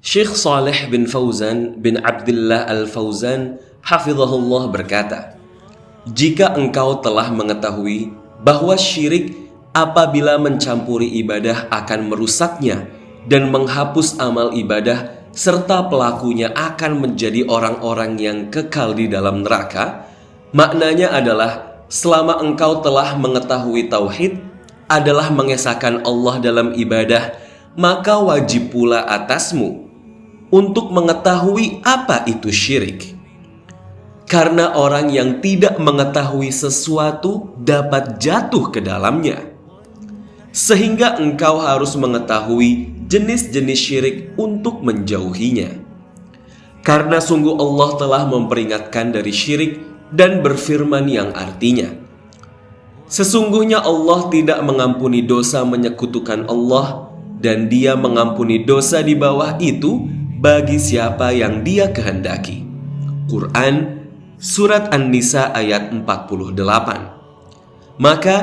Syekh Shalih bin Fauzan bin Abdullah Al-Fauzan hafizahullah berkata, jika engkau telah mengetahui bahwa syirik apabila mencampuri ibadah akan merusaknya dan menghapus amal ibadah serta pelakunya akan menjadi orang-orang yang kekal di dalam neraka, maknanya adalah selama engkau telah mengetahui tauhid adalah mengesahkan Allah dalam ibadah, maka wajib pula atasmu untuk mengetahui apa itu syirik. Karena orang yang tidak mengetahui sesuatu dapat jatuh ke dalamnya. Sehingga engkau harus mengetahui jenis-jenis syirik untuk menjauhinya. Karena sungguh Allah telah memperingatkan dari syirik dan berfirman yang artinya, sesungguhnya Allah tidak mengampuni dosa menyekutukan Allah, dan Dia mengampuni dosa di bawah itu bagi siapa yang Dia kehendaki. Quran Surat An-Nisa ayat 48. Maka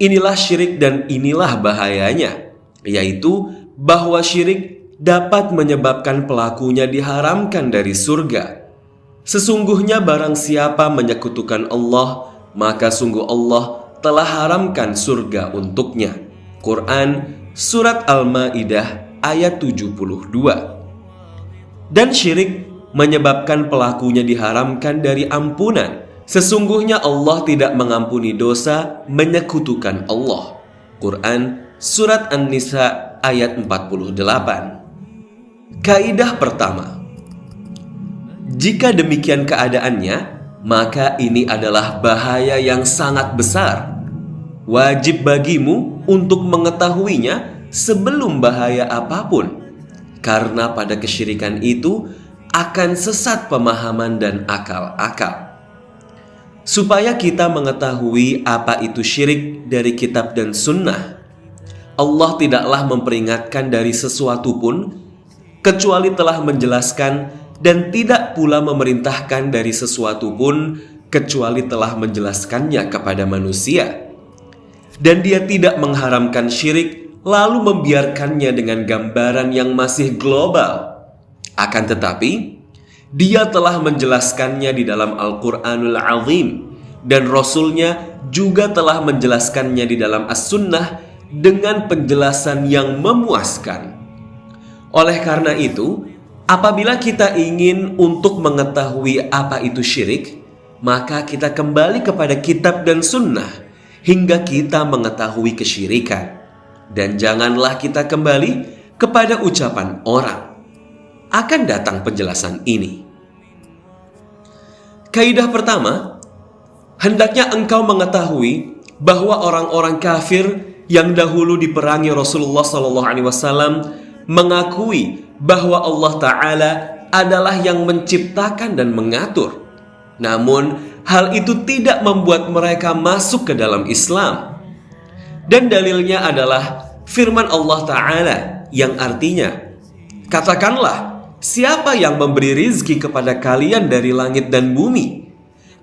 inilah syirik dan inilah bahayanya, yaitu bahwa syirik dapat menyebabkan pelakunya diharamkan dari surga. Sesungguhnya barang siapa menyekutukan Allah, maka sungguh Allah telah haramkan surga untuknya. Quran Surat Al-Maidah ayat 72. Dan syirik menyebabkan pelakunya diharamkan dari ampunan. Sesungguhnya Allah tidak mengampuni dosa menyekutukan Allah. Quran Surat An-Nisa ayat 48. Kaidah pertama, jika demikian keadaannya, maka ini adalah bahaya yang sangat besar. Wajib bagimu untuk mengetahuinya sebelum bahaya apapun, karena pada kesyirikan itu akan sesat pemahaman dan akal-akal. Supaya kita mengetahui apa itu syirik dari kitab dan sunnah, Allah tidaklah memperingatkan dari sesuatu pun kecuali telah menjelaskan, dan tidak pula memerintahkan dari sesuatu pun kecuali telah menjelaskannya kepada manusia. Dan Dia tidak mengharamkan syirik lalu membiarkannya dengan gambaran yang masih global. Akan tetapi, Dia telah menjelaskannya di dalam Al-Quranul Azim, dan Rasulnya juga telah menjelaskannya di dalam As-Sunnah dengan penjelasan yang memuaskan. Oleh karena itu, apabila kita ingin untuk mengetahui apa itu syirik, maka kita kembali kepada kitab dan sunnah hingga kita mengetahui kesyirikan. Dan janganlah kita kembali kepada ucapan orang. Akan datang penjelasan ini. Kaidah pertama, hendaknya engkau mengetahui bahwa orang-orang kafir yang dahulu diperangi Rasulullah SAW mengakui bahwa Allah Ta'ala adalah yang menciptakan dan mengatur. Namun, hal itu tidak membuat mereka masuk ke dalam Islam. Dan dalilnya adalah firman Allah Ta'ala yang artinya, katakanlah, siapa yang memberi rizki kepada kalian dari langit dan bumi?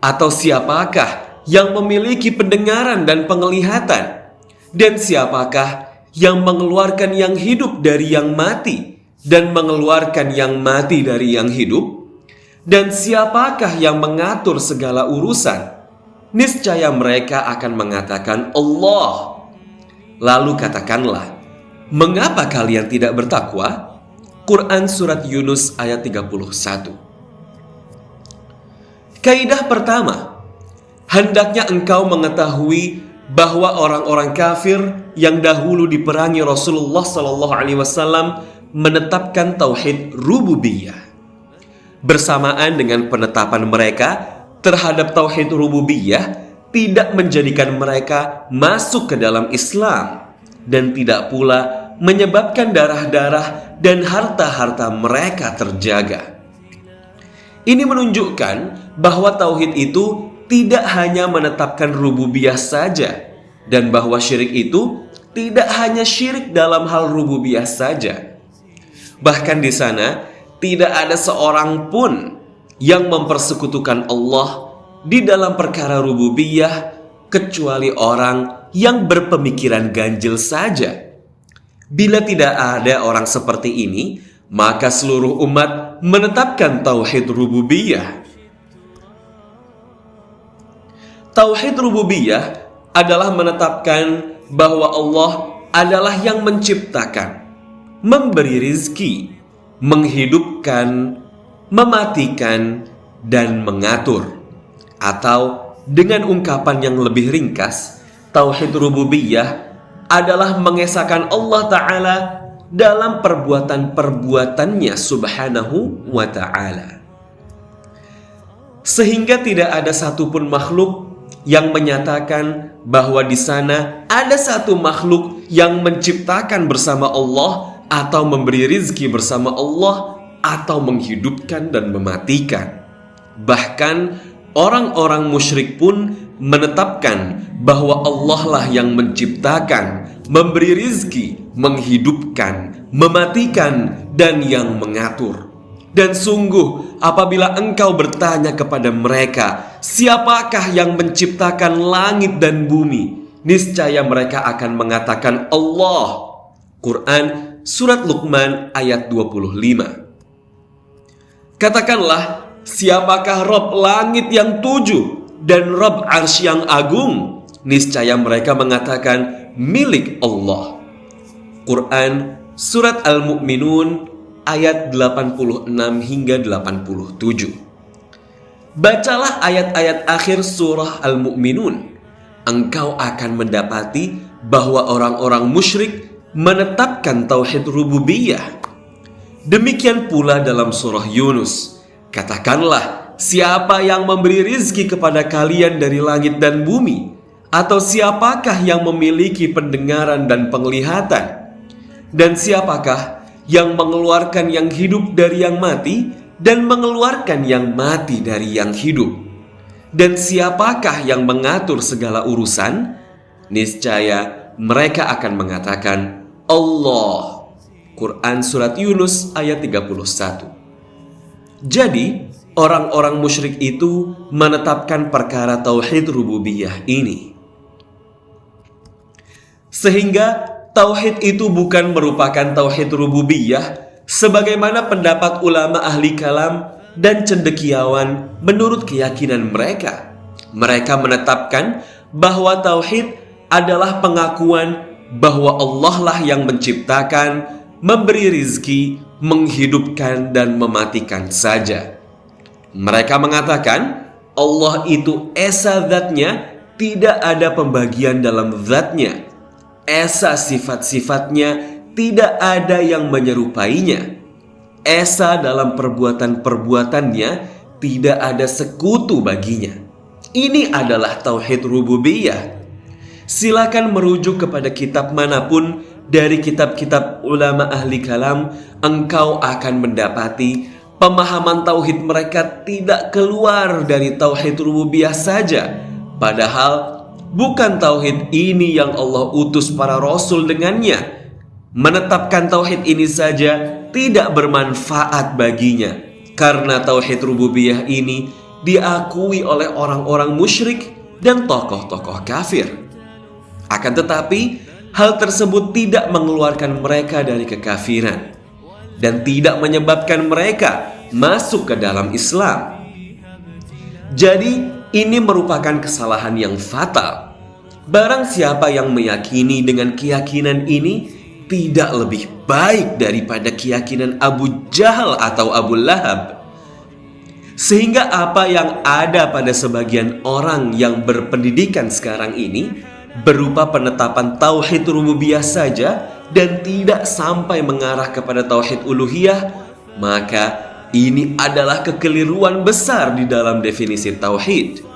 Atau siapakah yang memiliki pendengaran dan penglihatan? Dan siapakah yang mengeluarkan yang hidup dari yang mati dan mengeluarkan yang mati dari yang hidup? Dan siapakah yang mengatur segala urusan? Niscaya mereka akan mengatakan Allah. Lalu katakanlah, mengapa kalian tidak bertakwa? Quran Surat Yunus ayat 31. Kaidah pertama, hendaknya engkau mengetahui bahwa orang-orang kafir yang dahulu diperangi Rasulullah SAW menetapkan tauhid rububiyah. Bersamaan dengan penetapan mereka terhadap tauhid rububiyah, tidak menjadikan mereka masuk ke dalam Islam, dan tidak pula menyebabkan darah-darah dan harta-harta mereka terjaga. Ini menunjukkan bahwa tauhid itu tidak hanya menetapkan rububiyah saja, dan bahwa syirik itu tidak hanya syirik dalam hal rububiyah saja. Bahkan di sana tidak ada seorang pun yang mempersekutukan Allah di dalam perkara rububiyah kecuali orang yang berpemikiran ganjil saja. Bila tidak ada orang seperti ini, maka seluruh umat menetapkan tauhid rububiyah. Tauhid rububiyah adalah menetapkan bahwa Allah adalah yang menciptakan, memberi rizki, menghidupkan, mematikan, dan mengatur. Atau dengan ungkapan yang lebih ringkas, tauhid rububiyah adalah mengesahkan Allah Ta'ala dalam perbuatan-perbuatannya subhanahu wa ta'ala. Sehingga tidak ada satupun makhluk yang menyatakan bahwa di sana ada satu makhluk yang menciptakan bersama Allah, atau memberi rizki bersama Allah, atau menghidupkan dan mematikan. Bahkan orang-orang musyrik pun menetapkan bahwa Allah lah yang menciptakan, memberi rizki, menghidupkan, mematikan, dan yang mengatur. Dan sungguh apabila engkau bertanya kepada mereka, siapakah yang menciptakan langit dan bumi? Niscaya mereka akan mengatakan Allah. Quran Surat Luqman ayat 25. Katakanlah, siapakah Rabb langit yang 7 dan Rabb arsy yang agung? Niscaya mereka mengatakan milik Allah. Quran Surat Al-Mu'minun ayat 86 hingga 87. Bacalah ayat-ayat akhir surah Al-Mu'minun. Engkau akan mendapati bahwa orang-orang musyrik menetapkan tauhid rububiyah. Demikian pula dalam surah Yunus. Katakanlah, siapa yang memberi rizki kepada kalian dari langit dan bumi? Atau siapakah yang memiliki pendengaran dan penglihatan? Dan siapakah yang mengeluarkan yang hidup dari yang mati dan mengeluarkan yang mati dari yang hidup? Dan siapakah yang mengatur segala urusan? Niscaya mereka akan mengatakan Allah. Quran Surat Yunus ayat 31. Jadi orang-orang musyrik itu menetapkan perkara tauhid rububiyah ini. Sehingga tauhid itu bukan merupakan tauhid rububiyah sebagaimana pendapat ulama ahli kalam dan cendekiawan menurut keyakinan mereka. Mereka menetapkan bahwa tauhid adalah pengakuan bahwa Allah lah yang menciptakan, memberi rizki, menghidupkan, dan mematikan saja. Mereka mengatakan Allah itu esa zatnya, tidak ada pembagian dalam zatnya. Esa sifat-sifatnya, tidak ada yang menyerupainya. Esa dalam perbuatan-perbuatannya, tidak ada sekutu baginya. Ini adalah tauhid rububiyah. Silakan merujuk kepada kitab manapun dari kitab-kitab ulama ahli kalam, engkau akan mendapati pemahaman tauhid mereka tidak keluar dari tauhid rububiyah saja. Padahal bukan tauhid ini yang Allah utus para rasul dengannya. Menetapkan tauhid ini saja tidak bermanfaat baginya, karena tauhid rububiyah ini diakui oleh orang-orang musyrik dan tokoh-tokoh kafir. Akan tetapi hal tersebut tidak mengeluarkan mereka dari kekafiran dan tidak menyebabkan mereka masuk ke dalam Islam. Jadi ini merupakan kesalahan yang fatal. Barang siapa yang meyakini dengan keyakinan ini tidak lebih baik daripada keyakinan Abu Jahal atau Abu Lahab. Sehingga apa yang ada pada sebagian orang yang berpendidikan sekarang ini berupa penetapan tauhid rububiyah saja dan tidak sampai mengarah kepada tauhid uluhiyah, maka ini adalah kekeliruan besar di dalam definisi tauhid.